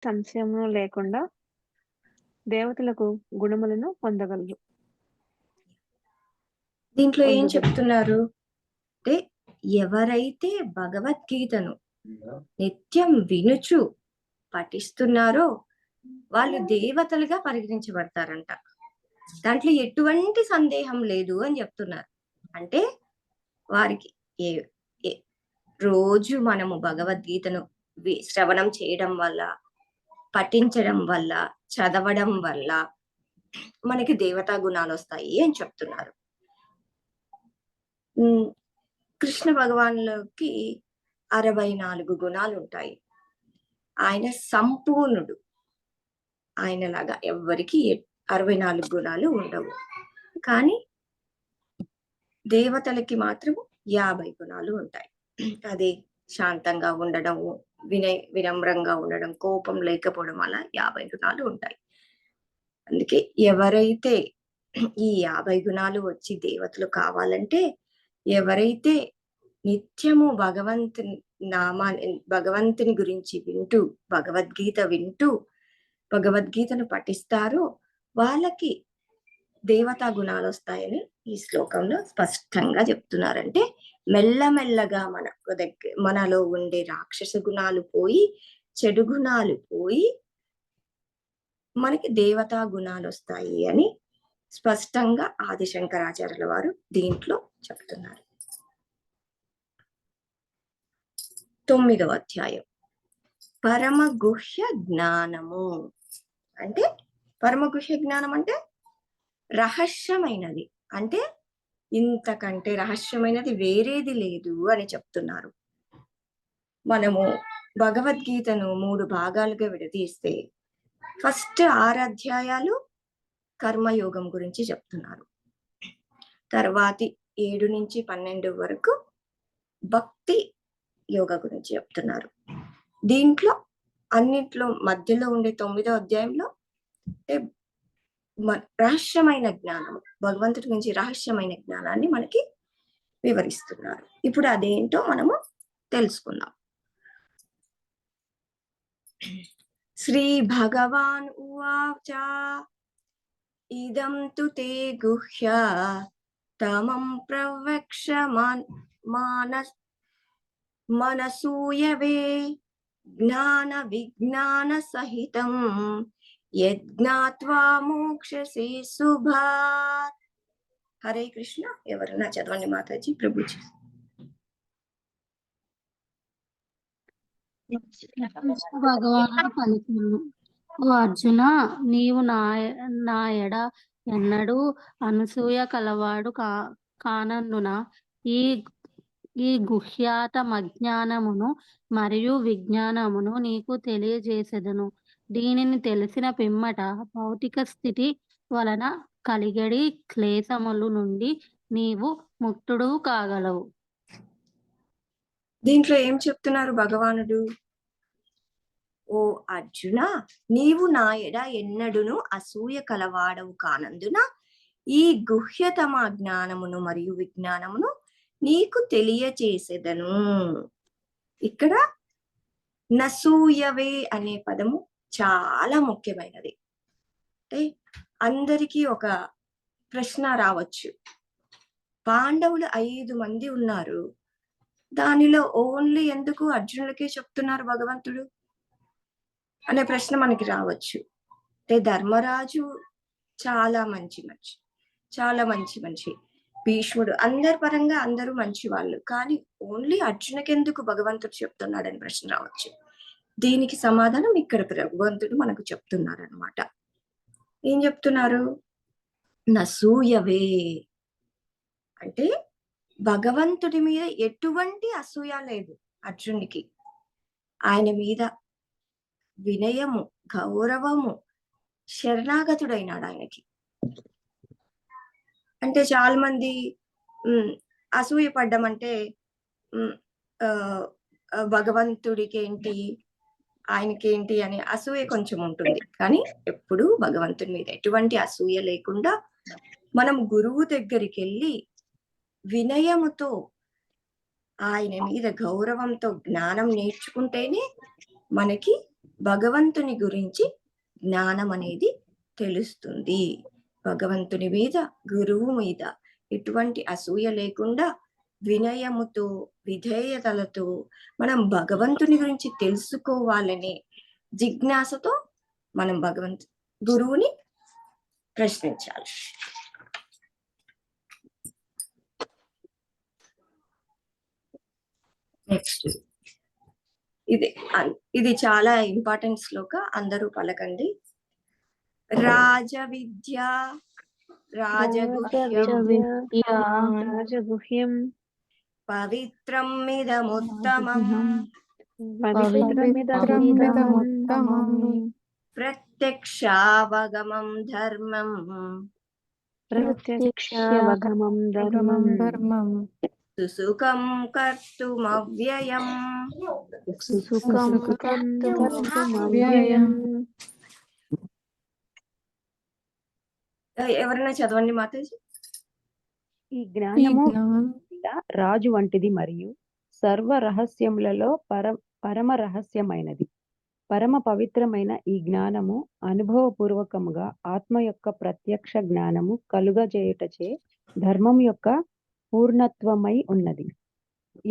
సంశయము లేకుండా దేవతలకు గుణములను పొందగలరు. దీంట్లో ఏం పొందుదురు. చెప్తున్నారు అంటే, ఎవరైతే భగవద్గీతను నిత్యం వినుచు పఠిస్తున్నారో వాళ్ళు దేవతలుగా పరిగణించబడతారంట. దాంట్లో ఎటువంటి సందేహం లేదు అని చెప్తున్నారు. అంటే వారికి రోజు మనము భగవద్గీతను శ్రవణం చేయడం వల్ల, పఠించడం వల్ల, చదవడం వల్ల మనకి దేవతా గుణాలు వస్తాయి అని చెప్తున్నారు. కృష్ణ భగవానులకి 64 గుణాలు ఉంటాయి. ఆయన సంపూర్ణుడు. ఆయనలాగా ఎవ్వరికి 64 గుణాలు ఉండవు. కానీ దేవతలకి మాత్రం 50 గుణాలు ఉంటాయి. అది శాంతంగా ఉండడము, వినమ్రంగా ఉండడం, కోపం లేకపోవడం, అలా 50 గుణాలు ఉంటాయి. అందుకే ఎవరైతే ఈ 50 గుణాలు వచ్చి దేవతలు కావాలంటే, ఎవరైతే నిత్యము భగవంతుని గురించి వింటూ, భగవద్గీత వింటూ, భగవద్గీతను పఠిస్తారో వాళ్ళకి దేవతా గుణాలు వస్తాయని ఈ శ్లోకంలో స్పష్టంగా చెప్తున్నారంటే, మెల్లమెల్లగా మనలో ఉండే రాక్షస గుణాలు పోయి, చెడు గుణాలు పోయి మనకి దేవతా గుణాలు వస్తాయి అని స్పష్టంగా ఆదిశంకరాచార్యుల వారు దీంట్లో చెప్తున్నారు. 9వ అధ్యాయం పరమగుహ్య జ్ఞానము. అంటే పరమగుహ్య జ్ఞానం అంటే రహస్యమైనది. అంటే ఇంతకంటే రహస్యమైనది వేరేది లేదు అని చెప్తున్నారు. మనము భగవద్గీతను 3 భాగాలుగా విడదీస్తే ఫస్ట్ 6 అధ్యాయాలు కర్మయోగం గురించి చెప్తున్నారు. తర్వాతి 7 నుంచి 12 వరకు భక్తి యోగ గురించి చెప్తున్నారు. దీంట్లో అన్నిట్లో మధ్యలో ఉండే 9వ అధ్యాయంలో అంటే రహస్యమైన జ్ఞానం, భగవంతుడి గురించి రహస్యమైన జ్ఞానాన్ని మనకి వివరిస్తున్నారు. ఇప్పుడు అదేంటో మనము తెలుసుకుందాం. శ్రీ భగవాన్ ఉవాచ ఇదం తు తే గుహ్య తమం ప్రవక్ష మనసూయవే జ్ఞాన విజ్ఞాన సహితం యజ్ఞాత్వా మోక్షసే శుభాత్. హరే కృష్ణ. ఎవరన్నా చదవండి మాతాజీ. ప్రభుజీ. భగవానుడు పలికిండు, ఓ అర్జున, నీవు నా ఎడ ఎన్నడూ అనసూయ కలవాడు కానందున ఈ గుహ్యాతమజ్ఞానమును మరియు విజ్ఞానమును నీకు తెలియజేసెదను. దీనిని తెలిసిన పిమ్మట భౌతిక స్థితి వలన కలిగడి క్లేశముల నుండి నీవు ముక్తుడు కాగలవు. దీంట్లో ఏం చెప్తున్నారు భగవానుడు? ఓ అర్జున, నీవు నా ఎడ ఎన్నడును అసూయ కలవాడవు కానందున ఈ గుహ్యతమ జ్ఞానమును మరియు విజ్ఞానమును నీకు తెలియచేసేదను. ఇక్కడ నసూయవే అనే పదము చాలా ముఖ్యమైనది. అంటే అందరికీ ఒక ప్రశ్న రావచ్చు. పాండవులు 5 మంది ఉన్నారు, దానిలో ఓన్లీ ఎందుకు అర్జునుడికే చెప్తున్నారు భగవంతుడు అనే ప్రశ్న మనకి రావచ్చు. అంటే ధర్మరాజు చాలా మంచి మనిషి, భీష్ముడు, అందరి పరంగా అందరూ మంచి వాళ్ళు, కానీ ఓన్లీ అర్జునకి ఎందుకు భగవంతుడు చెప్తున్నాడని ప్రశ్న రావచ్చు. దీనికి సమాధానం ఇక్కడ భగవంతుడు మనకు చెప్తున్నారు అనమాట. ఏం చెప్తున్నారు? నసూయవే అంటే భగవంతుడి మీద ఎటువంటి అసూయ లేదు అర్జునుడికి. ఆయన మీద వినయము, గౌరవము, శరణాగతుడైనాడు ఆయనకి. అంటే చాలా మంది అసూయ పడ్డం అంటే భగవంతుడికి ఏంటి, ఆయనకేంటి అనే అసూయ కొంచెం ఉంటుంది. కానీ ఎప్పుడు భగవంతుడి మీద ఎటువంటి అసూయ లేకుండా మనం గురువు దగ్గరికి వెళ్ళి వినయముతో, ఆయన మీద గౌరవంతో జ్ఞానం నేర్చుకుంటేనే మనకి భగవంతుని గురించి జ్ఞానం అనేది తెలుస్తుంది. భగవంతుని మీద, గురువు మీద ఎటువంటి అసూయ లేకుండా వినయముతో, విధేయతలతో మనం భగవంతుని గురించి తెలుసుకోవాలనే జిజ్ఞాసతో మనం గురువుని ప్రశ్నించాలి. నెక్స్ట్ ఇది చాలా ఇంపార్టెంట్ శ్లోక, అందరూ పలకండి. రాజవిద్య రాజగుహ్యం పవిత్రం మిదముత్తమం ప్రత్యక్షావగమం ధర్మం సుసుఖం కర్తుమవ్యయం. ఎవరైనా చదవండి మాతాజీ. ఈ జ్ఞానము రాజు వంటిది మరియు సర్వ రహస్యములలో పరమ రహస్యమైనది. పరమ పవిత్రమైన ఈ జ్ఞానము అనుభవపూర్వకముగా ఆత్మ యొక్క ప్రత్యక్ష జ్ఞానము కలుగజేయుటచే ధర్మం యొక్క పూర్ణత్వమై ఉన్నది.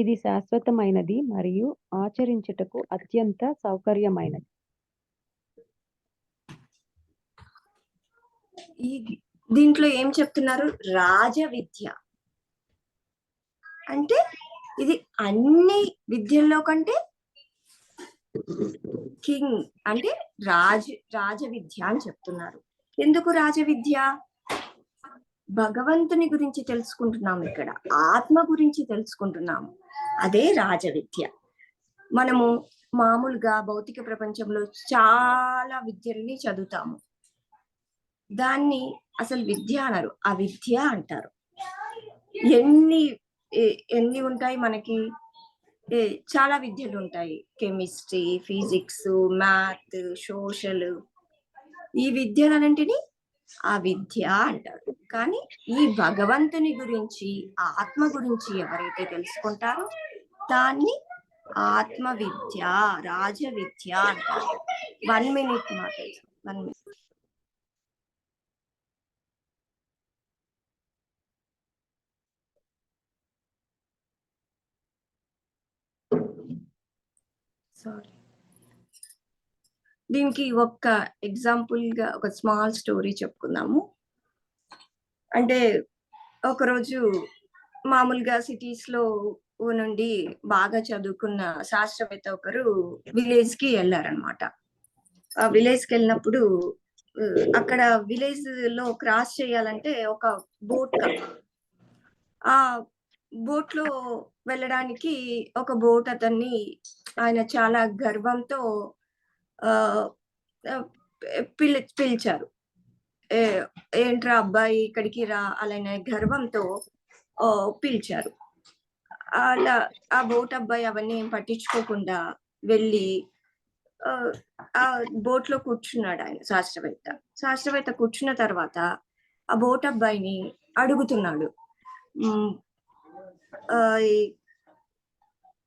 ఇది శాశ్వతమైనది మరియు ఆచరించుటకు అత్యంత సౌకర్యమైనది. దీంట్లో ఏం చెప్తున్నారు? రాజ విద్య అంటే ఇది అన్ని విద్యల్లో కంటే కింగ్, అంటే రాజ విద్య అని చెప్తున్నారు. ఎందుకు రాజ విద్య? భగవంతుని గురించి తెలుసుకుంటున్నాము, ఇక్కడ ఆత్మ గురించి తెలుసుకుంటున్నాము, అదే రాజ విద్య. మనము మామూలుగా భౌతిక ప్రపంచంలో చాలా విద్యల్ని చదువుతాము, దాన్ని అసలు విద్య అనరు, అవిద్య అంటారు. ఎన్ని ఉంటాయి మనకి, చాలా విద్యలు ఉంటాయి, కెమిస్ట్రీ, ఫిజిక్స్, మ్యాథ్, సోషల్, ఈ విద్యలన్నింటినీ ఆ విద్య అంటారు. కానీ ఈ భగవంతుని గురించి, ఆత్మ గురించి ఎవరైతే తెలుసుకుంటారో దాన్ని ఆత్మ విద్య, రాజ విద్య అంటారు. 1 minute మాట్లాడు, 1 minute. సారీ, దీనికి ఒక ఎగ్జాంపుల్ గా ఒక స్మాల్ స్టోరీ చెప్పుకుందాము. అంటే ఒకరోజు మామూలుగా సిటీస్ లో నుండి బాగా చదువుకున్న శాస్త్రవేత్త ఒకరు విలేజ్ కి వెళ్ళారనమాట. ఆ విలేజ్ కి వెళ్ళినప్పుడు అక్కడ విలేజ్ లో క్రాస్ చేయాలంటే ఒక బోట్ కావాలి. ఆ బోట్ లో వెళ్ళడానికి ఒక బోట్ అతన్ని, ఆయన చాలా గర్వంతో పిలిచారు. ఏంట్రా అబ్బాయి ఇక్కడికి రా అలానే గర్వంతో పిలిచారు. అలా ఆ బోట్ అబ్బాయి అవన్నీ ఏం పట్టించుకోకుండా వెళ్ళి ఆ బోట్ లో కూర్చున్నాడు ఆయన, శాస్త్రవేత్త కూర్చున్న తర్వాత ఆ బోట్ అబ్బాయిని అడుగుతున్నాడు,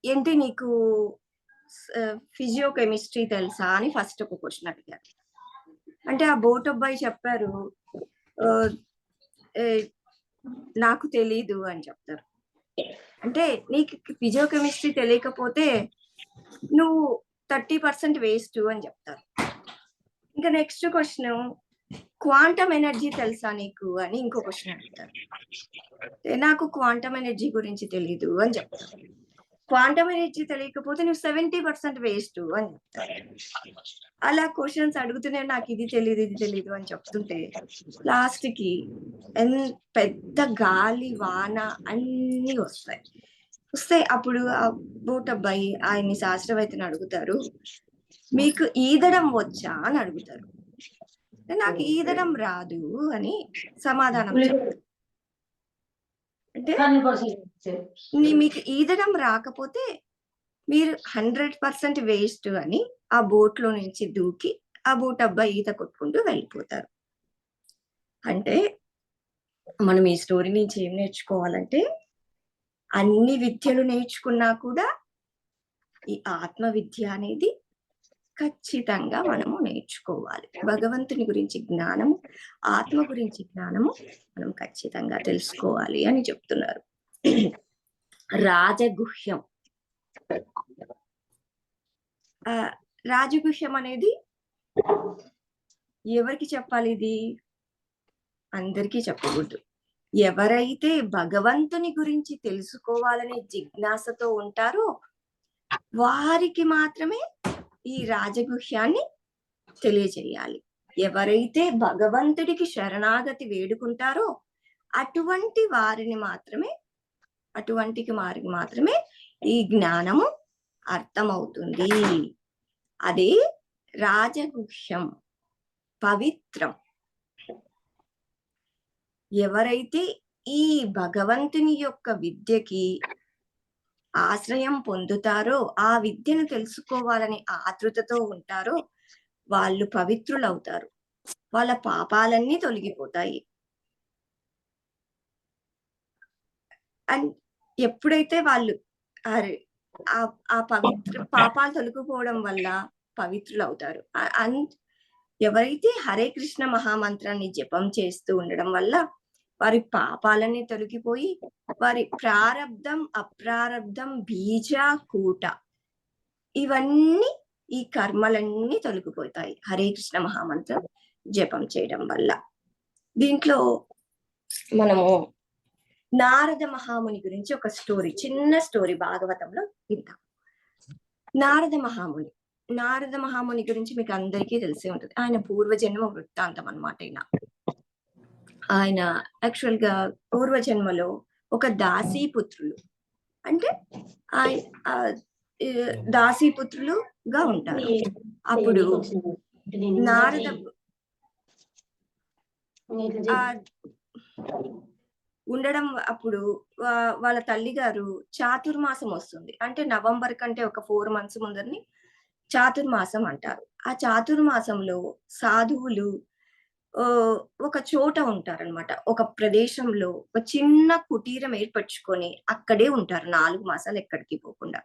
ఏంటి నీకు ఫిజియోకెమిస్ట్రీ తెలుసా అని ఫస్ట్ ఒక క్వశ్చన్ అడిగారు. అంటే ఆ బోట్ అబ్బాయి చెప్పారు, నాకు తెలీదు అని చెప్తారు. అంటే నీకు ఫిజియోకెమిస్ట్రీ తెలియకపోతే నువ్వు 30% వేస్ట్ అని చెప్తారు. ఇంకా నెక్స్ట్ క్వశ్చన్, క్వాంటమ్ ఎనర్జీ తెలుసా నీకు అని ఇంకో క్వశ్చన్ అడుగుతారు. నాకు క్వాంటమ్ ఎనర్జీ గురించి తెలీదు అని చెప్తారు. క్వాంటమ్ ఎనర్జీ తెలియకపోతే నువ్వు 70% వేస్ట్ అని చెప్తారు. అలా క్వశ్చన్స్ అడుగుతూనే నాకు ఇది తెలీదు అని చెప్తుంటే లాస్ట్ కి పెద్ద గాలి, వాన అన్ని వస్తే అప్పుడు ఆ బోట్ అబ్బాయి ఆయన్ని శాస్త్రవేత్తని అడుగుతారు, మీకు ఈదడం వచ్చా అని అడుగుతారు. నాకు ఈదడం రాదు అని సమాధానం చెప్తారు. అంటే మీకు ఈదడం రాకపోతే మీరు 100% వేస్ట్ అని ఆ బోట్ లో నుంచి దూకి ఆ బోట్ అబ్బాయి ఈత కొట్టుకుంటూ వెళ్ళిపోతారు. అంటే మనం ఈ స్టోరీ నుంచి ఏం నేర్చుకోవాలంటే, అన్ని విద్యలు నేర్చుకున్నా కూడా ఈ ఆత్మ విద్య అనేది ఖచ్చితంగా మనము నేర్చుకోవాలి. భగవంతుని గురించి జ్ఞానము, ఆత్మ గురించి జ్ఞానము మనం ఖచ్చితంగా తెలుసుకోవాలి అని చెప్తున్నారు. రాజగుహ్యం. రాజగుహ్యం అనేది ఎవరికి చెప్పాలి? ఇది అందరికీ చెప్పకూడదు. ఎవరైతే భగవంతుని గురించి తెలుసుకోవాలనే జిజ్ఞాసతో ఉంటారో వారికి మాత్రమే ఈ రాజగుహ్యాన్ని తెలియజేయాలి. ఎవరైతే భగవంతుడికి శరణాగతి వేడుకుంటారో అటువంటి వారికి మాత్రమే ఈ జ్ఞానము అర్థమవుతుంది. అదే రాజగుహ్యం, పవిత్రం. ఎవరైతే ఈ భగవంతుని యొక్క విద్యకి ఆశ్రయం పొందుతారో, ఆ విద్యను తెలుసుకోవాలని ఆతృతతో ఉంటారో వాళ్ళు పవిత్రులవుతారు. వాళ్ళ పాపాలన్నీ తొలగిపోతాయి. అండ్ ఎప్పుడైతే వాళ్ళు ఆ పవిత్ర పాపాలు తొలగిపోవడం వల్ల పవిత్రులు అవుతారు. ఎవరైతే హరే కృష్ణ మహామంత్రాన్ని జపం చేస్తూ ఉండడం వల్ల వారి పాపాలన్నీ తొలగిపోయి వారి ప్రారబ్ధం, అప్రారబ్ధం, బీజ, కూట ఇవన్నీ ఈ కర్మలన్నీ తొలగిపోతాయి హరే కృష్ణ మహామంత్రం జపం చేయడం వల్ల. దీంట్లో మనము నారద మహాముని గురించి ఒక స్టోరీ, చిన్న స్టోరీ భాగవతంలో వింటాం. నారద మహాముని గురించి మీకు అందరికీ తెలిసే ఉంటుంది. ఆయన పూర్వజన్మ వృత్తాంతం అన్నమాట. ఆయన యాక్చువల్ గా పూర్వజన్మలో ఒక దాసీపుత్రులు, అంటే దాసీపుత్రులుగా ఉంటారు. అప్పుడు నారద ఉండడం అప్పుడు వాళ్ళ తల్లి గారు చాతుర్మాసం వస్తుంది, అంటే నవంబర్ కంటే ఒక 4 months ముందరని చాతుర్మాసం అంటారు. ఆ చాతుర్మాసంలో సాధువులు ఒక చోట ఉంటారనమాట. ఒక ప్రదేశంలో ఒక చిన్న కుటీరం ఏర్పరచుకొని అక్కడే ఉంటారు 4 మాసాలు ఎక్కడికి పోకుండా.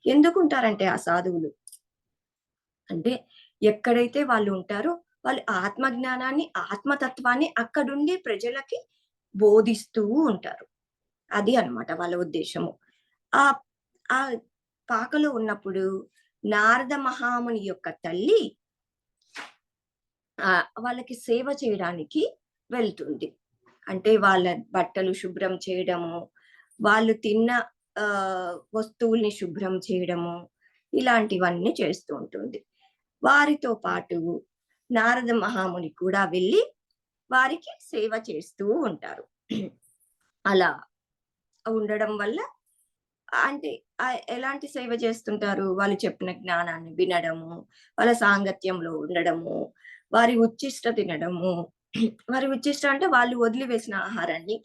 ఎందుకు ఉంటారంటే ఆ సాధువులు అంటే ఎక్కడైతే వాళ్ళు ఉంటారో వాళ్ళు ఆత్మజ్ఞానాన్ని, ఆత్మతత్వాన్ని అక్కడుండే ప్రజలకి బోధిస్తూ ఉంటారు. అది అన్నమాట వాళ్ళ ఉద్దేశము. ఆ పాకలో ఉన్నప్పుడు నారద మహాముని యొక్క తల్లి వాళ్ళకి సేవ చేయడానికి వెళ్తుంది. అంటే వాళ్ళ బట్టలు శుభ్రం చేయడము, వాళ్ళు తిన్న వస్తువుల్ని శుభ్రం చేయడము, ఇలాంటివన్నీ చేస్తూ ఉంటుంది. వారితో పాటు నారద మహాముని కూడా వెళ్ళి వారికి సేవ చేస్తూ ఉంటారు. అలా ఉండడం వల్ల అంటే ఎలాంటి సేవ చేస్తుంటారు? వాళ్ళు చెప్పిన జ్ఞానాన్ని వినడము, వాళ్ళ సాంగత్యంలో ఉండడము, వారి ఉచ్చిష్ట తినడము. వారి ఉచ్చిష్ట అంటే వాళ్ళు వదిలివేసిన ఆహారాన్ని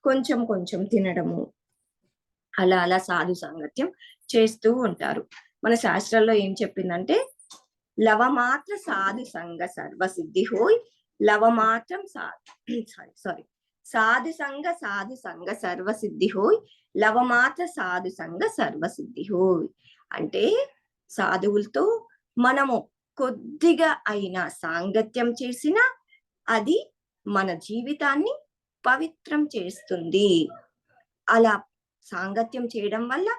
కొంచెం కొంచెం తినడము. అలా సాధు సాంగత్యం చేస్తూ ఉంటారు. మన శాస్త్రాల్లో ఏం చెప్పిందంటే లవమాత్ర సాధు సంగ సర్వసిద్ధి హోయ్, లవమాత్రం సాధు సంగ సర్వసిద్ధి హోయ్, లవమాత్ర సాధు సంగ సర్వసిద్ధి హోయ్. అంటే సాధువులతో మనము కొద్దిగా అయినా సాంగత్యం చేసినా అది మన జీవితాన్ని పవిత్రం చేస్తుంది. అలా సాంగత్యం చేయడం వల్ల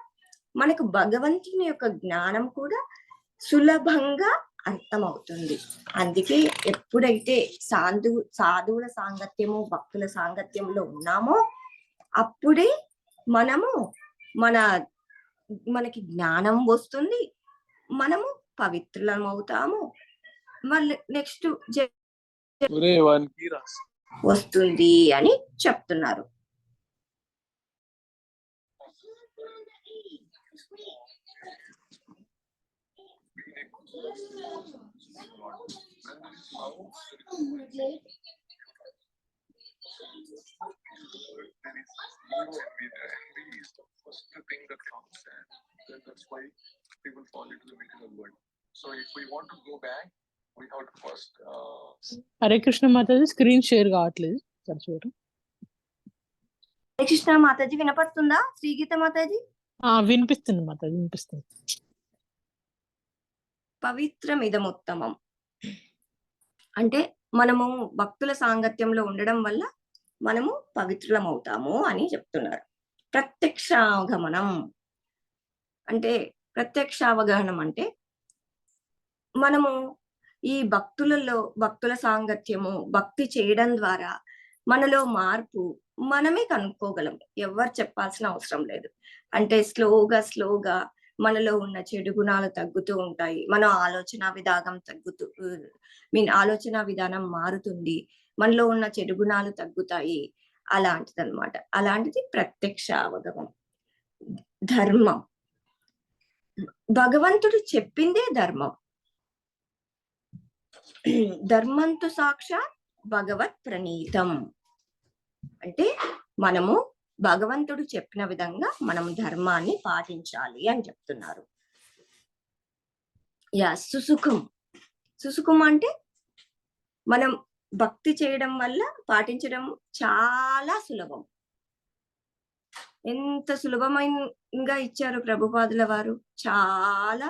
మనకు భగవంతుని యొక్క జ్ఞానం కూడా సులభంగా అర్థమవుతుంది. అందుకే ఎప్పుడైతే సాధువుల సాంగత్యము, భక్తుల సాంగత్యంలో ఉన్నామో అప్పుడే మనకి జ్ఞానం వస్తుంది, మనము పవిత్రులం అవుతాము. మళ్ళీ నెక్స్ట్ వస్తుంది అని చెప్తున్నారు. హరే కృష్ణ మాతాజీ స్క్రీన్ షేర్ కావట్లేదు. హరే కృష్ణ మాతాజీ వినపడుతుందా? శ్రీగీత మాతాజీ వినిపిస్తుంది మాతాజీ, వినిపిస్తుంది. పవిత్రమిదముత్తమం. అంటే మనము భక్తుల సాంగత్యంలో ఉండడం వల్ల మనము పవిత్రులమవుతాము అని చెప్తున్నారు. ప్రత్యక్షావగమనం అంటే ప్రత్యక్షావగాహనం అంటే మనము ఈ భక్తుల సాంగత్యము, భక్తి చేయడం ద్వారా మనలో మార్పు మనమే కనుక్కోగలం. ఎవరు చెప్పాల్సిన అవసరం లేదు. అంటే స్లోగా మనలో ఉన్న చెడు గుణాలు తగ్గుతూ ఉంటాయి. మన ఆలోచన విధానం మారుతుంది. మనలో ఉన్న చెడు గుణాలు తగ్గుతాయి. అలాంటిదన్నమాట. అలాంటిది ప్రత్యక్ష అవగమనం. ధర్మం, భగవంతుడు చెప్పిందే ధర్మం. ధర్మంతు సాక్షాత్ భగవత్ ప్రణీతం. అంటే మనము భగవంతుడు చెప్పిన విధంగా మనం ధర్మాన్ని పాటించాలి అని చెప్తున్నారు. సుసుఖం అంటే మనం భక్తి చేయడం వల్ల పాటించడం చాలా సులభం. ఎంత సులభమైనగా ఇచ్చారు ప్రభుపాదుల వారు. చాలా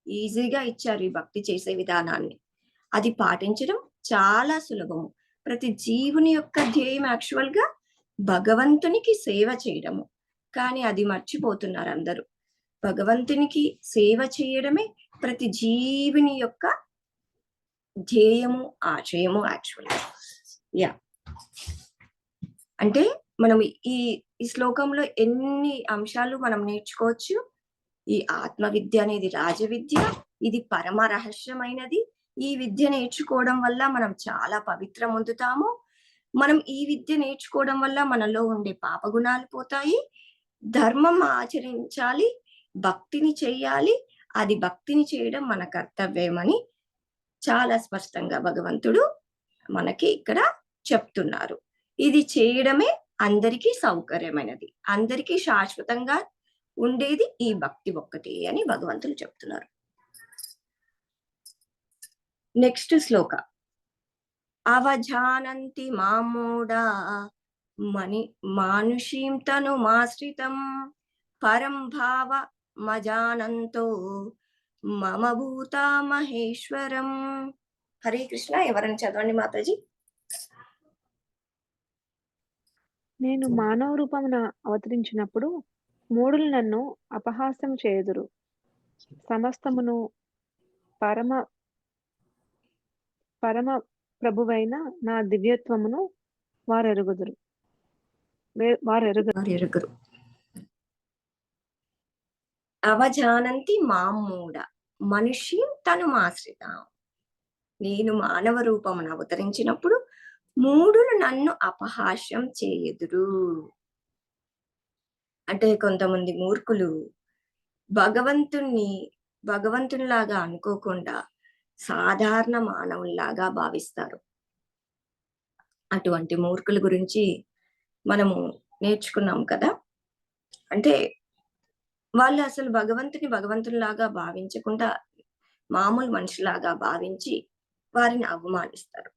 ఈజీగా ఇచ్చారు ఈ భక్తి చేసే విధానాన్ని. అది పాటించడం చాలా సులభము. ప్రతి జీవుని యొక్క ధ్యేయం యాక్చువల్ గా భగవంతునికి సేవ చేయడము. కానీ అది మర్చిపోతున్నారు అందరూ. భగవంతునికి సేవ చేయడమే ప్రతి జీవుని యొక్క ధ్యేయము, ఆశయము యాక్చువల్. అంటే మనం ఈ శ్లోకంలో ఎన్ని అంశాలు మనం నేర్చుకోవచ్చు. ఈ ఆత్మ విద్య అనేది రాజవిద్య. ఇది పరమ రహస్యమైనది. ఈ విద్య నేర్చుకోవడం వల్ల మనం చాలా పవిత్రం పొందుతాము. మనం ఈ విద్య నేర్చుకోవడం వల్ల మనలో ఉండే పాపగుణాలు పోతాయి. ధర్మం ఆచరించాలి, భక్తిని చెయ్యాలి. అది భక్తిని చేయడం మన కర్తవ్యమని చాలా స్పష్టంగా భగవంతుడు మనకి ఇక్కడ చెప్తున్నారు. ఇది చేయడమే అందరికీ సౌకర్యమైనది, అందరికీ శాశ్వతంగా ఉండేది ఈ భక్తి ఒక్కటే అని భగవంతుడు చెప్తున్నారు. నెక్స్ట్ శ్లోక. అవజానంతి మామూఢా మానుషీం తనుమాశ్రితం పరం భావ మజానంతో మమ భూతా మహేశ్వరం. హరే కృష్ణ. ఎవరని చదవండి మాతాజీ. నేను మానవ రూపమున అవతరించినప్పుడు మూఢులు నన్ను అపహాస్యం చేయుదురు. సమస్తమును పరమ ప్రభువైన నా దివ్యత్వమును వారెరుగుదురు. అవజానంతి మామూఢ మనుష్యం తనుమాశ్రిత. నేను మానవ రూపమున అవతరించినప్పుడు మూఢులు నన్ను అపహాస్యం చేయుదురు. అంటే కొంతమంది మూర్ఖులు భగవంతునిలాగా అనుకోకుండా సాధారణ మానవుల్లాగా భావిస్తారు. అటువంటి మూర్ఖుల గురించి మనము నేర్చుకున్నాం కదా. అంటే వాళ్ళు అసలు భగవంతునిలాగా భావించకుండా మామూలు మనిషిలాగా భావించి వారిని అవమానిస్తారు.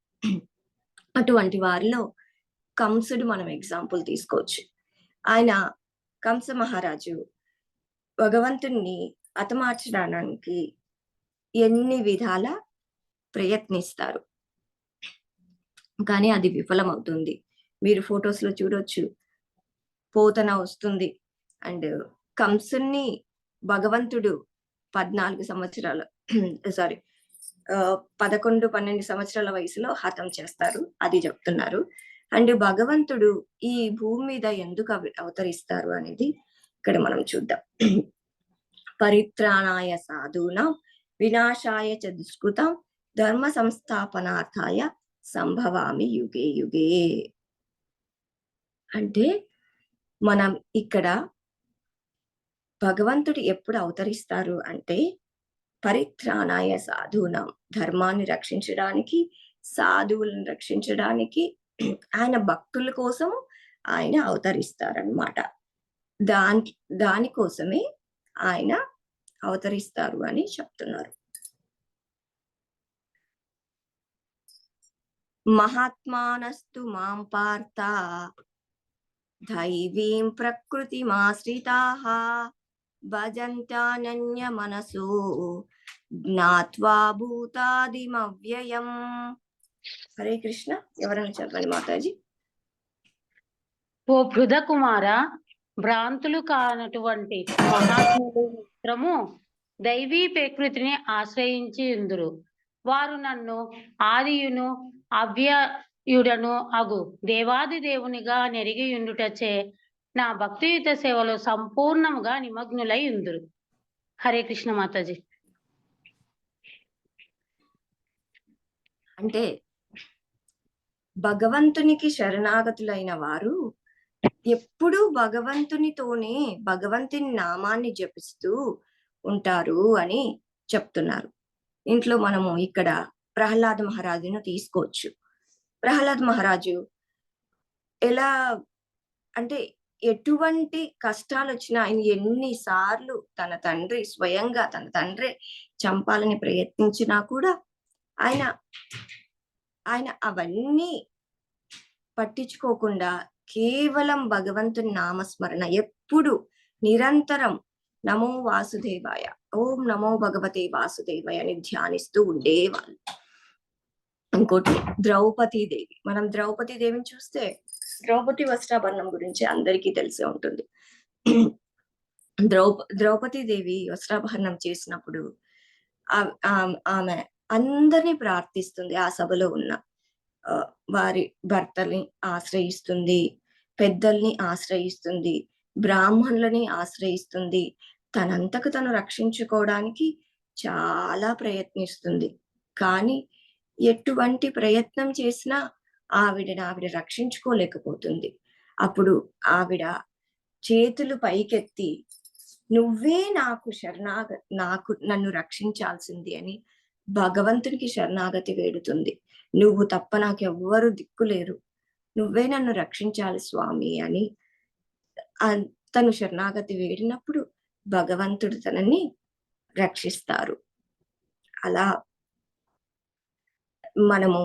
అటువంటి వారిలో కంసుడు మనం ఎగ్జాంపుల్ తీసుకోవచ్చు. కంస మహారాజు భగవంతుణ్ణి హతమార్చడానికి ఎన్ని విధాల ప్రయత్నిస్తారు, కానీ అది విఫలమవుతుంది. మీరు ఫొటోస్ లో చూడొచ్చు. పోతన వస్తుంది అండ్ కంసుని భగవంతుడు 11-12 సంవత్సరాల వయసులో హతం చేస్తారు. అది చెప్తున్నారు. అండ్ భగవంతుడు ఈ భూమి మీద ఎందుకు అవతరిస్తారు అనేది ఇక్కడ మనం చూద్దాం. పరిత్రాణాయ సాధూనాం వినాశాయ చ దుష్కృతాం ధర్మ సంస్థాపనార్థాయ సంభవామి యుగే యుగే. అంటే మనం ఇక్కడ భగవంతుడు ఎప్పుడు అవతరిస్తారు అంటే పరిత్రాణాయ సాధూనాం, ధర్మాన్ని రక్షించడానికి, సాధువులను రక్షించడానికి, ఆయన భక్తుల కోసం ఆయన అవతరిస్తారన్నమాట. దానికోసమే ఆయన అవతరిస్తారు అని చెప్తున్నారు. మహాత్మానస్తు మాం పార్థ దైవీం ప్రకృతిమాశ్రితాః భజంత్యానన్య మనసో జ్ఞాత్వా భూతాదిమవ్యయం. హరే కృష్ణ. ఎవరైనా చదవండి మాతాజీ. ఓ పృథ కుమార, భ్రాంతులు కానటువంటి మహాత్ములు మాత్రము దైవీ ప్రకృతిని ఆశ్రయించి ఉందురు. వారు నన్ను ఆదియును అవ్యయుడను అగు దేవాది దేవునిగా నెరిగి ఉండుటచే నా భక్తియుత సేవలో సంపూర్ణముగా నిమగ్నులై ఉందురు. హరే కృష్ణ మాతాజీ. అంటే భగవంతునికి శరణాగతులైన వారు ఎప్పుడూ భగవంతునితోనే భగవంతుని నామాన్ని జపిస్తూ ఉంటారు అని చెప్తున్నారు. ఇంట్లో మనము ఇక్కడ ప్రహ్లాద మహారాజును తీసుకోవచ్చు. ప్రహ్లాద్ మహారాజు ఎలా అంటే ఎటువంటి కష్టాలు వచ్చినా ఆయన ఎన్నిసార్లు స్వయంగా తన తండ్రి చంపాలని ప్రయత్నించినా కూడా ఆయన అవన్నీ పట్టించుకోకుండా కేవలం భగవంతుని నామస్మరణ ఎప్పుడు నిరంతరం నమో వాసుదేవాయ, ఓం నమో భగవతే వాసుదేవాయ అని ధ్యానిస్తూ ఉండేవాళ్ళు. ఇంకోటి ద్రౌపదీదేవి. మనం ద్రౌపదీదేవిని చూస్తే ద్రౌపది వస్త్రాభరణం గురించి అందరికీ తెలిసే ఉంటుంది. ద్రౌపదీదేవి వస్త్రాభరణం చేసినప్పుడు ఆమె అందరినీ ప్రార్థిస్తుంది. ఆ సభలో ఉన్న వారి భర్తల్ని ఆశ్రయిస్తుంది, పెద్దల్ని ఆశ్రయిస్తుంది, బ్రాహ్మణులని ఆశ్రయిస్తుంది. తనంతకు తను రక్షించుకోవడానికి చాలా ప్రయత్నిస్తుంది. కానీ ఎటువంటి ప్రయత్నం చేసినా ఆవిడ రక్షించుకోలేకపోతుంది. అప్పుడు ఆవిడ చేతులు పైకెత్తి నువ్వే నన్ను రక్షించాల్సింది అని భగవంతునికి శరణాగతి వేడుతుంది. నువ్వు తప్ప నాకెవ్వరు దిక్కులేరు, నువ్వే నన్ను రక్షించాలి స్వామి అని తను శరణాగతి వేడినప్పుడు భగవంతుడు తనని రక్షిస్తారు. అలా మనము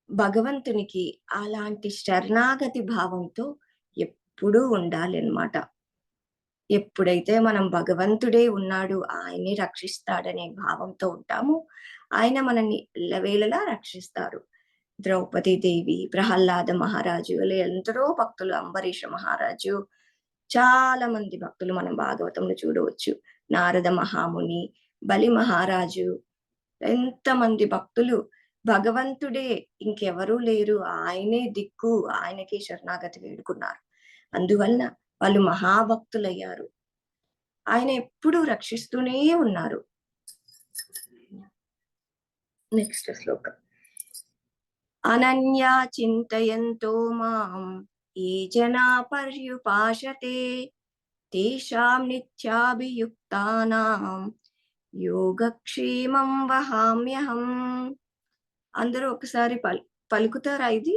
భగవంతునికి అలాంటి శరణాగతి భావంతో ఎప్పుడూ ఉండాలి అన్నమాట. ఎప్పుడైతే మనం భగవంతుడే ఉన్నాడు, ఆయన్ని రక్షిస్తాడనే భావంతో ఉంటాము, ఆయన మనల్ని ఎల్లవేళలా రక్షిస్తారు. ద్రౌపదీదేవి, ప్రహ్లాద మహారాజు, అలా ఎందరో భక్తులు, అంబరీష మహారాజు, చాలా మంది భక్తులు మనం భాగవతంలో చూడవచ్చు. నారద మహాముని, బలి మహారాజు, ఎంతమంది భక్తులు భగవంతుడే, ఇంకెవరూ లేరు, ఆయనే దిక్కు, ఆయనకే శరణాగతి వేడుకున్నారు. అందువలన వాళ్ళు మహాభక్తులయ్యారు. ఆయన ఎప్పుడూ రక్షిస్తూనే ఉన్నారు. నెక్స్ట్ శ్లోకం. అనన్యా చింతయంతో మాం ఏ జనా పర్యుపాశతే తేషాం నిత్యాభియుక్తానాం యోగక్షేమం వహామ్యహం. అందరూ ఒకసారి పలుకుతారా? ఇది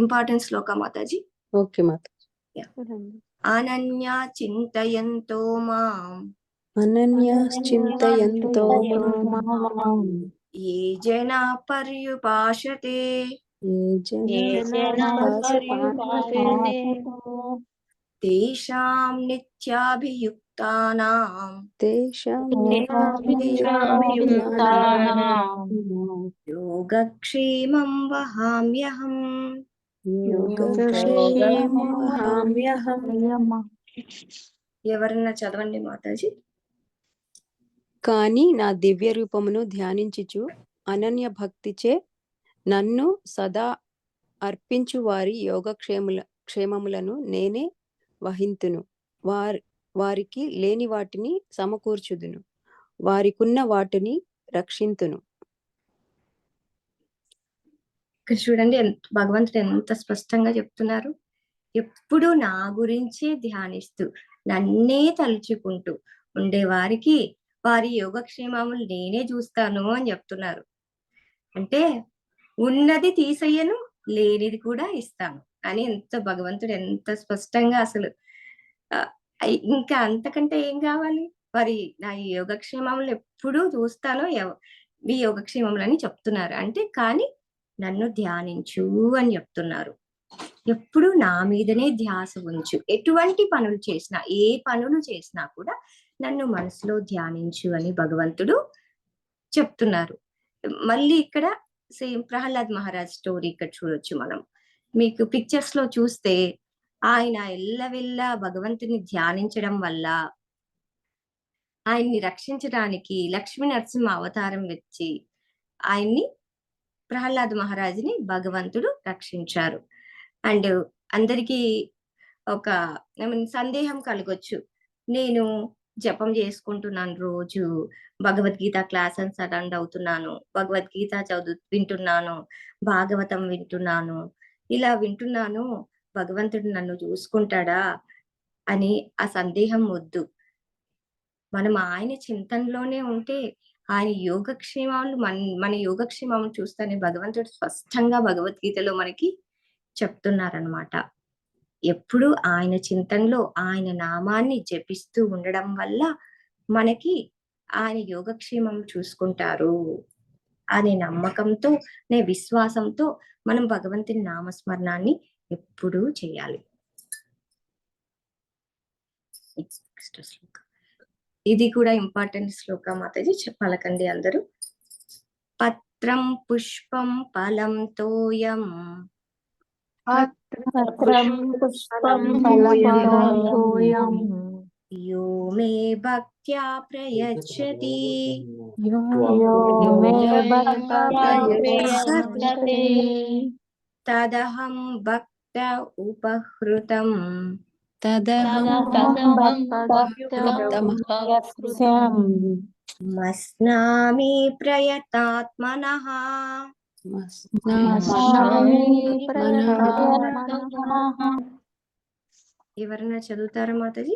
ఇంపార్టెంట్ శ్లోక మాతాజీ. ఓకే మాత. అనన్యా చింతయంతో మాం అనన్యాశ్చింతయంతో మాం ఏ జనా పర్యుపాశతే తేషాం నిత్యాభియుక్తానాం యోగక్షేమం వహామ్యహం. ఎవరన్నా చదవండి మాతాజీ. కానీ నా దివ్య రూపమును ధ్యానించుచు అనన్య భక్తిచే నన్ను సదా అర్పించు వారి క్షేమములను నేనే వహింతును. వారికి లేని వాటిని సమకూర్చుదును, వారికున్న వాటిని రక్షింతును. ఇక్కడ చూడండి భగవంతుడు ఎంత స్పష్టంగా చెప్తున్నారు. ఎప్పుడు నా గురించే ధ్యానిస్తూ నన్నే తలుచుకుంటూ ఉండే వారికి వారి యోగక్షేమములు నేనే చూస్తాను అని చెప్తున్నారు. అంటే ఉన్నది తీసేయను, లేనిది కూడా ఇస్తాను అని భగవంతుడు ఎంత స్పష్టంగా, అసలు ఇంకా అంతకంటే ఏం కావాలి? వారి నా యోగక్షేమములు ఎప్పుడూ చూస్తాను, ఈ యోగక్షేమములు అని చెప్తున్నారు. అంటే కానీ నన్ను ధ్యానించు అని చెప్తున్నారు. ఎప్పుడు నా మీదనే ధ్యాస ఉంచు. ఎటువంటి పనులు చేసినా, ఏ పనులు చేసినా కూడా నన్ను మనసులో ధ్యానించు అని భగవంతుడు చెప్తున్నారు. మళ్ళీ ఇక్కడ సేమ్ ప్రహ్లాద్ మహారాజ్ స్టోరీ ఇక్కడ చూడొచ్చు మనం. మీకు పిక్చర్స్ లో చూస్తే ఆయన ఎల్లవెల్లా భగవంతుని ధ్యానించడం వల్ల ఆయన్ని రక్షించడానికి లక్ష్మీ నరసింహ అవతారం వచ్చి ఆయన్ని ప్రహ్లాద్ మహారాజుని భగవంతుడు రక్షించారు. అండ్ అందరికీ ఒక సందేహం కలగొచ్చు, నేను జపం చేసుకుంటున్నాను, రోజు భగవద్గీత క్లాసెస్ అటెండ్ అవుతున్నాను, భగవద్గీత వింటున్నాను, భాగవతం వింటున్నాను, ఇలా వింటున్నాను, భగవంతుడు నన్ను చూసుకుంటాడా అని ఆ సందేహం వద్దు. మనం ఆయన చింతనలోనే ఉంటే ఆయన యోగక్షేమాలు మన యోగక్షేమం చూస్తేనే భగవంతుడు స్పష్టంగా భగవద్గీతలో మనకి చెప్తున్నారనమాట. ఎప్పుడు ఆయన చింతనలో ఆయన నామాన్ని జపిస్తూ ఉండడం వల్ల మనకి ఆయన యోగక్షేమం చూసుకుంటారు అనే నమ్మకంతో, విశ్వాసంతో మనం భగవంతుని నామస్మరణాన్ని ఎప్పుడూ చేయాలి. నెక్స్ట్ శ్లోకం. ఇది కూడా ఇంపార్టెంట్ శ్లోకం మాతాజీ, పలకండి అందరూ. పత్రం పుష్పం ఫలం తోయం యో మే భక్త్యా ప్రయచ్చతి తదహం భక్త ఉపహృతం మస్నామి ప్రయతాత్మనః. ఎవరైనా చదువుతారా మాతాజీ?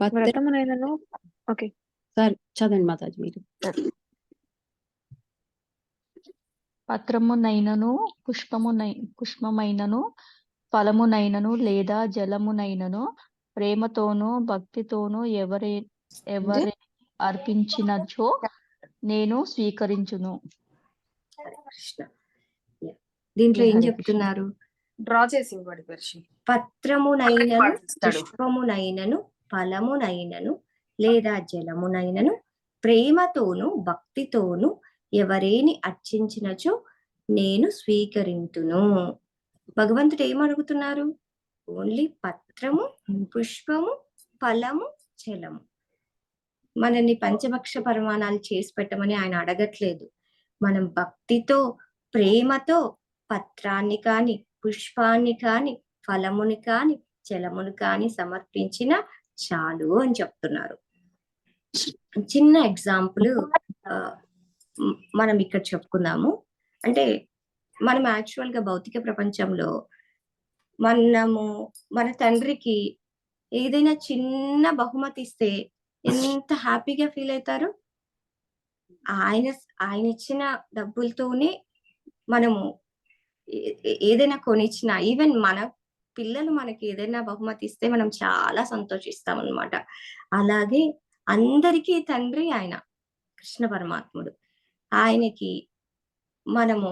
వ్రతమునైనను ఓకే సార్ చదవండి మాతాజీ మీరు. పత్రమునైనను పుష్పమైనను ఫలమునైనను లేదా జలమునైనను ప్రేమతోనూ భక్తితోనూ ఎవరి అర్పించినచో నేను స్వీకరించును. కృష్ణ. దీంట్లో ఏం చెప్తున్నారు? డ్రా చేసి ఇవ్వండి వర్షి. పత్రమునైనను పుష్పమునైనను ఫలమునైనను లేదా జలమునైనను ప్రేమతోను భక్తితోను ఎవరేని అర్చించినచో నేను స్వీకరింతును. భగవంతుడు ఏమడుగుతున్నారు? ఓన్లీ పత్రము, పుష్పము, ఫలము, జలము. మనల్ని పంచభక్ష పరిమాణాలు చేసి పెట్టమని ఆయన అడగట్లేదు. మనం భక్తితో, ప్రేమతో పత్రాన్ని కాని, పుష్పాన్ని కాని, ఫలముని కాని, జలమును కాని సమర్పించిన చాలు అని చెప్తున్నారు. చిన్న ఎగ్జాంపుల్ మనం ఇక్కడ చెప్పుకుందాము. అంటే మనం యాక్చువల్ గా భౌతిక ప్రపంచంలో మన తండ్రికి ఏదైనా చిన్న బహుమతి ఇస్తే ఎంత హ్యాపీగా ఫీల్ అవుతారు. ఆయన ఇచ్చిన డబ్బులతోనే మనము ఏదైనా కొనిచ్చినా, ఈవెన్ మన పిల్లలు మనకి ఏదైనా బహుమతి ఇస్తే మనం చాలా సంతోషిస్తాం అన్నమాట. అలాగే అందరికీ తండ్రి ఆయన కృష్ణ పరమాత్ముడు. ఆయనకి మనము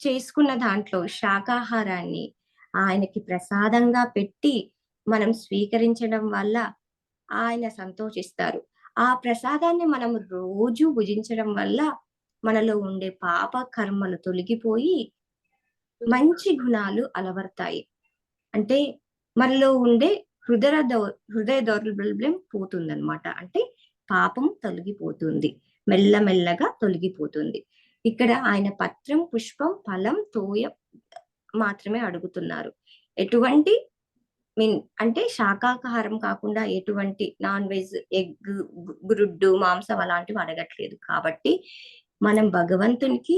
చేసుకున్న దాంట్లో శాకాహారాన్ని ఆయనకి ప్రసాదంగా పెట్టి మనం స్వీకరించడం వల్ల ఆయన సంతోషిస్తారు. ఆ ప్రసాదాన్ని మనం రోజు భుజించడం వల్ల మనలో ఉండే పాప కర్మలు తొలగిపోయి మంచి గుణాలు అలవర్తాయి. అంటే మనలో ఉండే హృదయ దౌర్బల్యం పోతుందన్నమాట. అంటే పాపం తొలగిపోతుంది, మెల్లమెల్లగా తొలగిపోతుంది. ఇక్కడ ఆయన పత్రం, పుష్పం, ఫలం, తోయ మాత్రమే అడుగుతున్నారు. ఎటువంటి అంటే శాకాహారం కాకుండా ఎటువంటి నాన్ వెజ్, ఎగ్, గుడ్డు, మాంసం అలాంటివి అడగట్లేదు. కాబట్టి మనం భగవంతునికి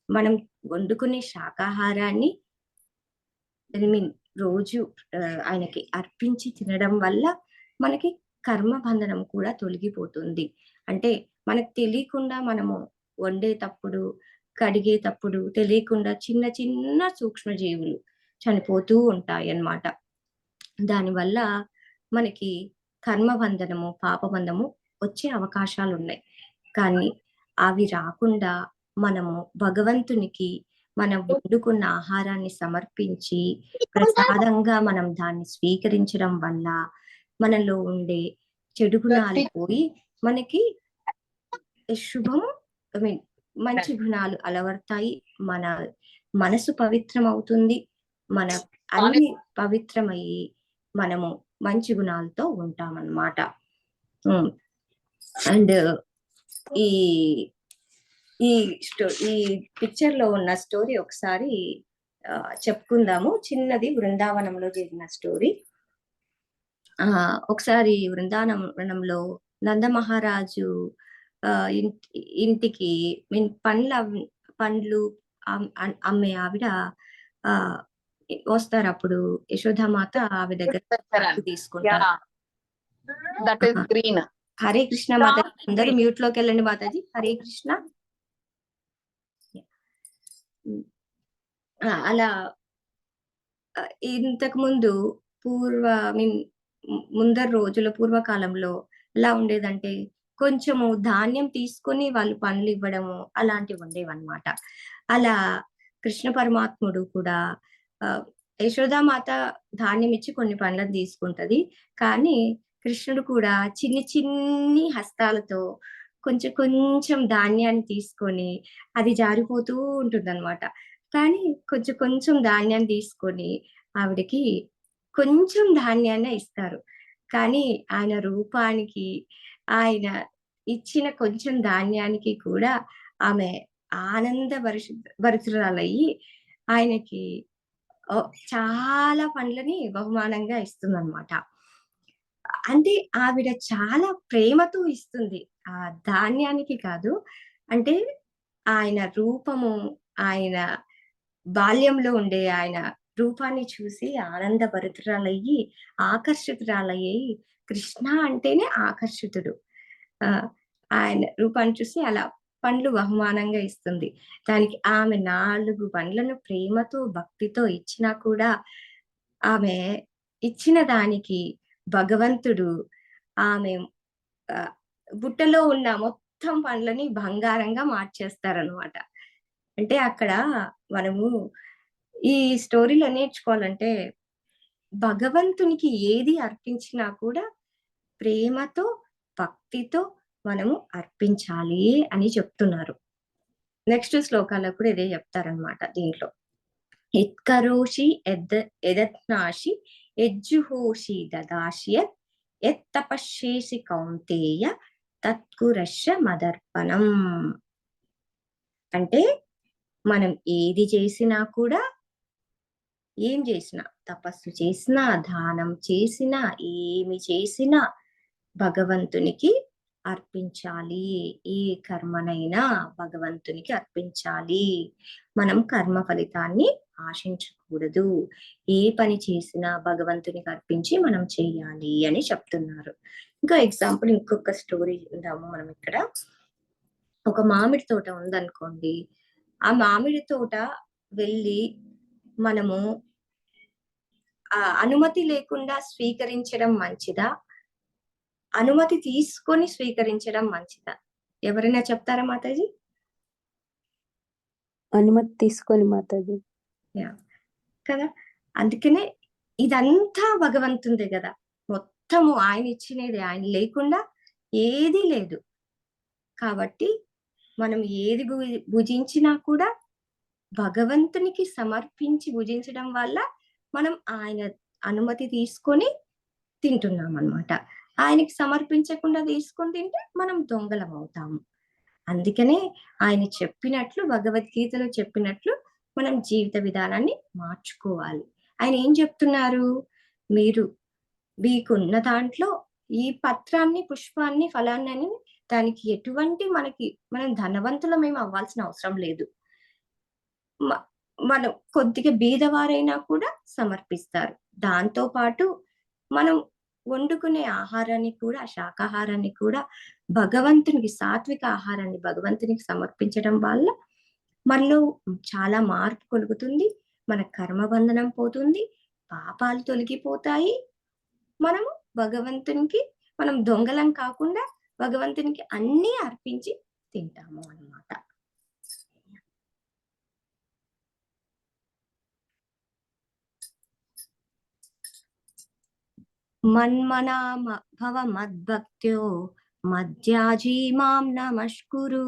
మనం వండుకునే శాకాహారాన్ని రోజు ఆయనకి అర్పించి తినడం వల్ల మనకి కర్మబంధనం కూడా తొలగిపోతుంది. అంటే మనకు తెలియకుండా మనము వండేటప్పుడు, కడిగేటప్పుడు తెలియకుండా చిన్న చిన్న సూక్ష్మజీవులు చనిపోతూ ఉంటాయి అన్నమాట. దానివల్ల మనకి కర్మబంధనము, పాపబంధము వచ్చే అవకాశాలు ఉన్నాయి. కానీ అవి రాకుండా మనము భగవంతునికి మనం వండుకున్న ఆహారాన్ని సమర్పించి ప్రసాదంగా మనం దాన్ని స్వీకరించడం వల్ల మనలో ఉండే చెడు గుణాలు పోయి మనకి శుభము ఐ మీన్ మంచి గుణాలు అలవర్తాయి. మన మనసు పవిత్రం అవుతుంది. మన అన్ని పవిత్రమయ్యి మనము మంచి గుణాలతో ఉంటామన్నమాట. అండ్ ఈ ఈ ఈ పిక్చర్ లో ఉన్న స్టోరీ ఒకసారి చెప్పుకుందాము. చిన్నది, బృందావనంలో జరిగిన స్టోరీ. ఒకసారి బృందావనంలో నంద మహారాజు ఇంటికి పండ్లు అమ్మే ఆవిడ వస్తారు. అప్పుడు యశోదామాత ఆవిడ దగ్గర తీసుకుంటారు. హరే కృష్ణ మాతాజీ, అందరూ మ్యూట్ లోకి వెళ్ళండి మాతాజీ. హరే కృష్ణ. అలా ఇంతకు ముందు ముందర రోజుల పూర్వకాలంలో ఎలా ఉండేదంటే కొంచెము ధాన్యం తీసుకొని వాళ్ళు పండ్లు ఇవ్వడము అలాంటివి ఉండేవన్నమాట. అలా కృష్ణ పరమాత్ముడు కూడా యశోదామాత ధాన్యం ఇచ్చి కొన్ని పండ్లను తీసుకుంటది. కానీ కృష్ణుడు కూడా చిన్ని హస్తాలతో కొంచెం కొంచెం ధాన్యాన్ని తీసుకొని, అది జారిపోతూ ఉంటుందన్నమాట. కానీ కొంచెం ధాన్యాన్ని తీసుకొని ఆవిడకి కొంచెం ధాన్యాన్ని ఇస్తారు. కానీ ఆయన రూపానికి, ఆయన ఇచ్చిన కొంచెం ధాన్యానికి కూడా ఆమె ఆనంద భరితురాలయ్యి ఆయనకి చాలా పండ్లని బహుమానంగా ఇస్తుందన్నమాట. అంటే ఆవిడ చాలా ప్రేమతో ఇస్తుంది, ఆ ధాన్యానికి కాదు. అంటే ఆయన రూపము, ఆయన బాల్యంలో ఉండే ఆయన రూపాన్ని చూసి ఆనందభరితురాలయ్యి ఆకర్షితురాలయ్యి, కృష్ణ అంటేనే ఆకర్షితుడు. ఆయన రూపాన్ని చూసి అలా పండ్లు బహుమానంగా ఇస్తుంది. దానికి ఆమె 4 పండ్లను ప్రేమతో భక్తితో ఇచ్చినా కూడా ఆమె ఇచ్చిన దానికి భగవంతుడు ఆమె బుట్టలో ఉన్న మొత్తం పండ్లని బంగారంగా మార్చేస్తారనమాట. అంటే అక్కడ మనము ఈ స్టోరీలో నేర్చుకోవాలంటే భగవంతునికి ఏది అర్పించినా కూడా ప్రేమతో భక్తితో మనము అర్పించాలి అని చెప్తున్నారు. నెక్స్ట్ శ్లోకాల్లో కూడా ఇదే చెప్తారనమాట. దీంట్లో ఎత్కరోషి ఎదత్నాషి యజ్జుహోషి దదాశియత్ ఎత్తపశ్యేసి కౌంతేయ తత్కురశ్య మదర్పణం. అంటే మనం ఏది చేసినా కూడా, ఏం చేసినా, తపస్సు చేసినా, దానం చేసినా, ఏమి చేసినా భగవంతునికి అర్పించాలి. ఏ కర్మనైనా భగవంతునికి అర్పించాలి. మనం కర్మ ఫలితాన్ని ఆశించకూడదు. ఏ పని చేసినా భగవంతునికి అర్పించి మనం చెయ్యాలి అని చెప్తున్నారు. ఇంకా ఎగ్జాంపుల్ ఇంకొక స్టోరీ ఉందాము మనం ఇక్కడ. ఒక మామిడి తోట ఉందనుకోండి. ఆ మామిడి తోట వెళ్ళి మనము అనుమతి లేకుండా స్వీకరించడం మంచిదా, అనుమతి తీసుకొని స్వీకరించడం మంచిదా? ఎవరైనా చెప్తారా మాతాజీ? అనుమతి తీసుకొని మాతాజీ. కదా, అందుకనే ఇదంతా భగవంతుందే కదా. మొత్తము ఆయన ఇచ్చినది, ఆయన లేకుండా ఏదీ లేదు. కాబట్టి మనం ఏది భుజించినా కూడా భగవంతునికి సమర్పించి భుజించడం వల్ల మనం ఆయన అనుమతి తీసుకొని తింటున్నాం అన్నమాట. ఆయనకి సమర్పించకుండా తీసుకొని తింటే మనం దొంగలం అవుతాము. అందుకనే ఆయన చెప్పినట్లు, భగవద్గీతలో చెప్పినట్లు మనం జీవిత విధానాన్ని మార్చుకోవాలి. ఆయన ఏం చెప్తున్నారు? మీరు మీకున్న దాంట్లో ఈ పత్రాన్ని, పుష్పాన్ని, ఫలాన్ని, దానికి ఎటువంటి మనం ధనవంతులమేమి అవ్వాల్సిన అవసరం లేదు. మనం కొద్దిగా బీదవారైనా కూడా సమర్పిస్తారు. దాంతో పాటు మనం వండుకునే ఆహారాన్ని కూడా, శాకాహారాన్ని కూడా భగవంతునికి, సాత్విక ఆహారాన్ని భగవంతునికి సమర్పించడం వల్ల మనలో చాలా మార్పు కలుగుతుంది. మన కర్మబంధనం పోతుంది, పాపాలు తొలగిపోతాయి. మనము భగవంతునికి, మనం దొంగలం కాకుండా భగవంతునికి అన్నీ అర్పించి తింటాము అన్నమాట. మన్మనామ భవ మద్భక్త్యో మధ్యాజీ మాం నమస్కురు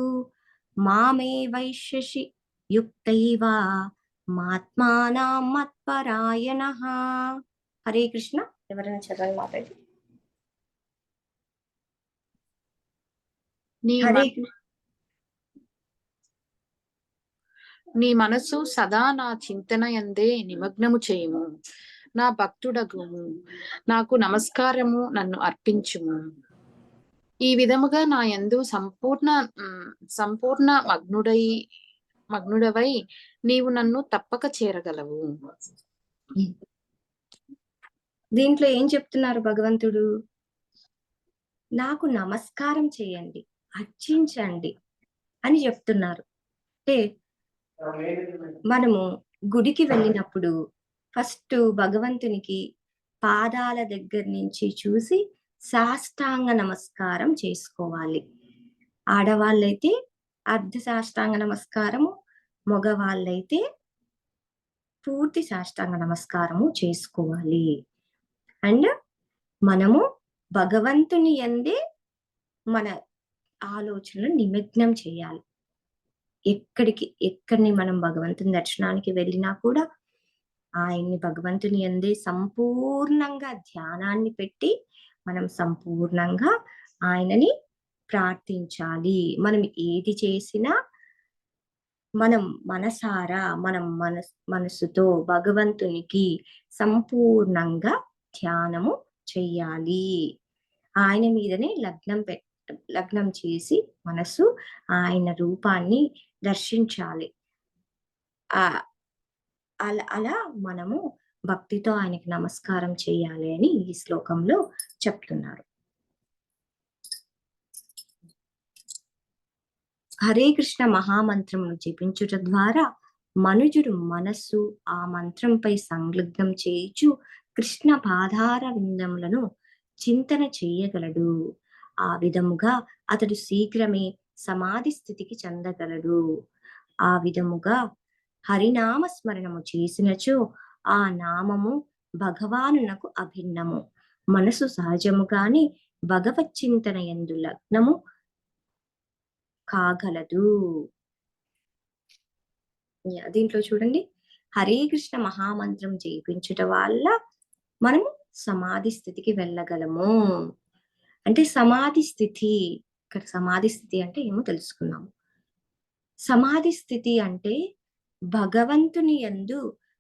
మామే వైశ్యసి యుక్తైవ మాత్మానాం మత్పరాయణః. హరే కృష్ణ. ఎవరైనా చదవండి మాతాజీ. నీ హరే నీ మనసు సదా నా చింతన యందే నిమగ్నము చేయుము. నా భక్తుడగుము, నాకు నమస్కారము నన్ను అర్పించుము. ఈ విధముగా నా యందు సంపూర్ణ మగ్నుడవై నీవు నన్ను తప్పక చేరగలవు. దీంట్లో ఏం చెప్తున్నారు భగవంతుడు? నాకు నమస్కారం చేయండి, అర్చించండి అని చెప్తున్నారు. అంటే మనము గుడికి వెళ్ళినప్పుడు ఫస్ట్ భగవంతునికి పాదాల దగ్గర నుంచి చూసి సాష్టాంగ నమస్కారం చేసుకోవాలి. ఆడవాళ్ళైతే అర్ధ సాష్టాంగ నమస్కారము, మగవాళ్ళైతే పూర్తి సాష్టాంగ నమస్కారము చేసుకోవాలి. అండ్ మనము భగవంతుని యందే మన ఆలోచనలు నిమగ్నం చేయాలి. ఎక్కడిని మనం భగవంతుని దర్శనానికి వెళ్ళినా కూడా ఆయన్ని భగవంతుని యందే సంపూర్ణంగా ధ్యానాన్ని పెట్టి మనం సంపూర్ణంగా ఆయనని ప్రార్థించాలి. మనం ఏది చేసినా మనం మనసారా మనం మనసుతో భగవంతునికి సంపూర్ణంగా ధ్యానము చెయ్యాలి. ఆయన మీదనే లగ్నం చేసి మనసు ఆయన రూపాన్ని దర్శించాలి. అలా మనము భక్తితో ఆయనకి నమస్కారం చేయాలి అని ఈ శ్లోకంలో చెప్తున్నారు. హరే కృష్ణ మహామంత్రమును జపించుట ద్వారా మనుజుడు మనస్సు ఆ మంత్రంపై సంలగ్నం చేయుచు కృష్ణ పాదార విందములను చింతన చేయగలడు. ఆ విధముగా అతడు శీఘ్రమే సమాధి స్థితికి చెందగలడు. ఆ విధముగా హరినామ స్మరణము చేసినచో ఆ నామము భగవానునకు అభిన్నము. మనసు సహజముగానే భగవత్ చింతన యందు లగ్నము కాగలదు. దీంట్లో చూడండి, హరే కృష్ణ మహామంత్రం జయించుట వల్ల మనము సమాధి స్థితికి వెళ్ళగలము. అంటే సమాధి స్థితి, ఇక్కడ సమాధి స్థితి అంటే ఏమో తెలుసుకున్నాము. సమాధి స్థితి అంటే భగవంతుని యందు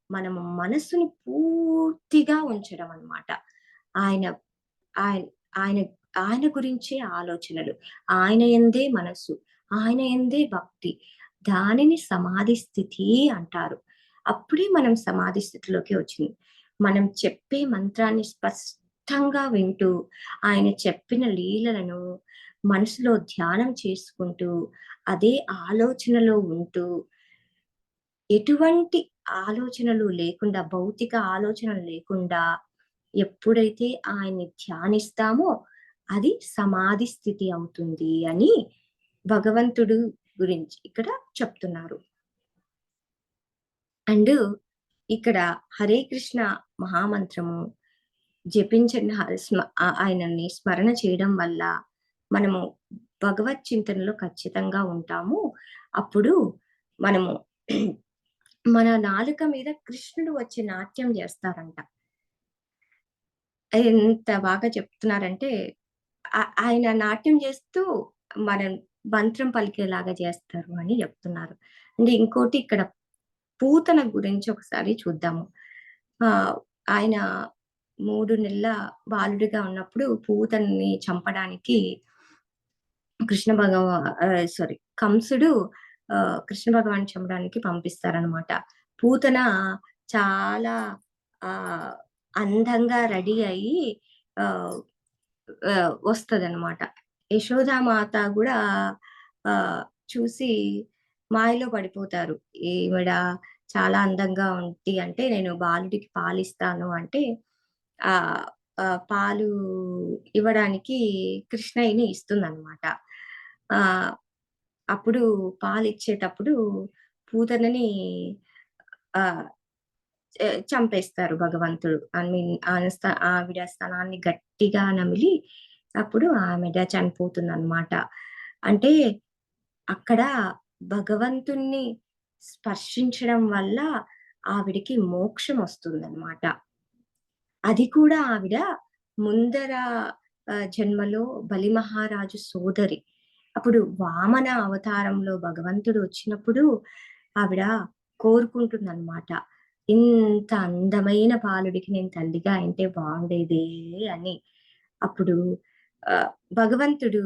మనము మనసుని పూర్తిగా ఉంచడం అన్నమాట. ఆయన ఆయన ఆయన గురించే ఆలోచనలు, ఆయన యందే మనసు, ఆయన యందే భక్తి, దానిని సమాధి స్థితి అంటారు. అప్పుడే మనం సమాధి స్థితిలోకి వచ్చింది. మనం చెప్పే మంత్రాన్ని స్పష్టంగా వింటూ ఆయన చెప్పిన లీలలను మనసులో ధ్యానం చేసుకుంటూ అదే ఆలోచనలో ఉంటూ ఎటువంటి ఆలోచనలు లేకుండా, భౌతిక ఆలోచనలు లేకుండా ఎప్పుడైతే ఆయన్ని ధ్యానిస్తామో అది సమాధి స్థితి అవుతుంది అని భగవంతుడు గురించి ఇక్కడ చెప్తున్నారు. అండ్ ఇక్కడ హరే కృష్ణ మహామంత్రము జపించండి, ఆయనని స్మరణ చేయడం వల్ల మనము భగవత్ చింతనలో ఖచ్చితంగా ఉంటాము. అప్పుడు మనము మన నాలుక మీద కృష్ణుడు వచ్చి నాట్యం చేస్తారంట. ఎంత బాగా చెప్తున్నారంటే ఆయన నాట్యం చేస్తూ మన మంత్రం పలికేలాగా చేస్తారు అని చెప్తున్నారు. అంటే ఇంకోటి ఇక్కడ పూతన గురించి ఒకసారి చూద్దాము. ఆయన 3 నెలల బాలుడిగా ఉన్నప్పుడు పూతని చంపడానికి కంసుడు కృష్ణ భగవాన్ చంపడానికి పంపిస్తారనమాట. పూతన చాలా అందంగా రెడీ అయ్యి వస్తదనమాట. యశోదామాత కూడా చూసి మాయలో పడిపోతారు. ఈవిడ చాలా అందంగా ఉంది అంటే నేను బాలుడికి పాలిస్తాను అంటే పాలు ఇవ్వడానికి కృష్ణయ్యని ఇస్తుందన్నమాట. అప్పుడు పాలు ఇచ్చేటప్పుడు పూతనని చంపేస్తారు భగవంతుడు. ఐ మీన్ ఆవిడ స్థలాన్ని గట్టిగా నమిలి అప్పుడు ఆవిడ చనిపోతుంది అనమాట. అంటే అక్కడ భగవంతుణ్ణి స్పర్శించడం వల్ల ఆవిడికి మోక్షం వస్తుందన్నమాట. అది కూడా ఆవిడ ముందర జన్మలో బలి మహారాజు సోదరి. అప్పుడు వామన అవతారంలో భగవంతుడు వచ్చినప్పుడు ఆవిడ కోరుకుంటుందన్నమాట, ఇంత అందమైన బాలుడికి నేను తల్లిగా అంటే బాగుండేదే అని. అప్పుడు భగవంతుడు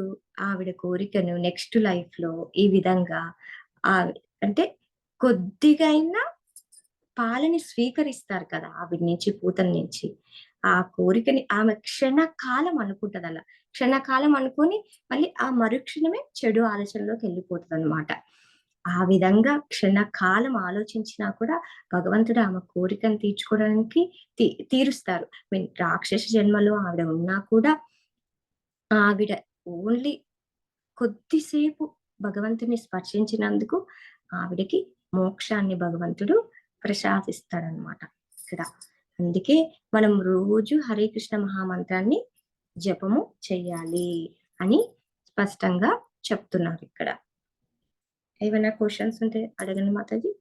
ఆవిడ కోరికను నెక్స్ట్ లైఫ్ లో ఈ విధంగా అంటే కొద్దిగా అయినా పాలని స్వీకరిస్తారు కదా ఆవిడ నుంచి, పూతల నుంచి. ఆ కోరికని ఆమె క్షణకాలం అనుకుంటది. అలా క్షణకాలం అనుకొని మళ్ళీ ఆ మరుక్షణమే చెడు ఆలోచనలోకి వెళ్ళిపోతుంది అనమాట. ఆ విధంగా క్షణకాలం ఆలోచించినా కూడా భగవంతుడు ఆమె కోరికను తీర్చుకోవడానికి తీరుస్తారు. మీన్ రాక్షస జన్మలో ఆవిడ ఉన్నా కూడా ఆవిడ ఓన్లీ కొద్దిసేపు భగవంతుని స్పర్శించినందుకు ఆవిడకి మోక్షాన్ని భగవంతుడు ప్రసాదిస్తాడనమాట ఇక్కడ. అందుకే మనం రోజు హరే కృష్ణ మహామంత్రాన్ని జపము చెయ్యాలి అని స్పష్టంగా చెప్తున్నారు ఇక్కడ. ఏమైనా క్వశ్చన్స్ ఉంటే అడగండి మాతాజీ.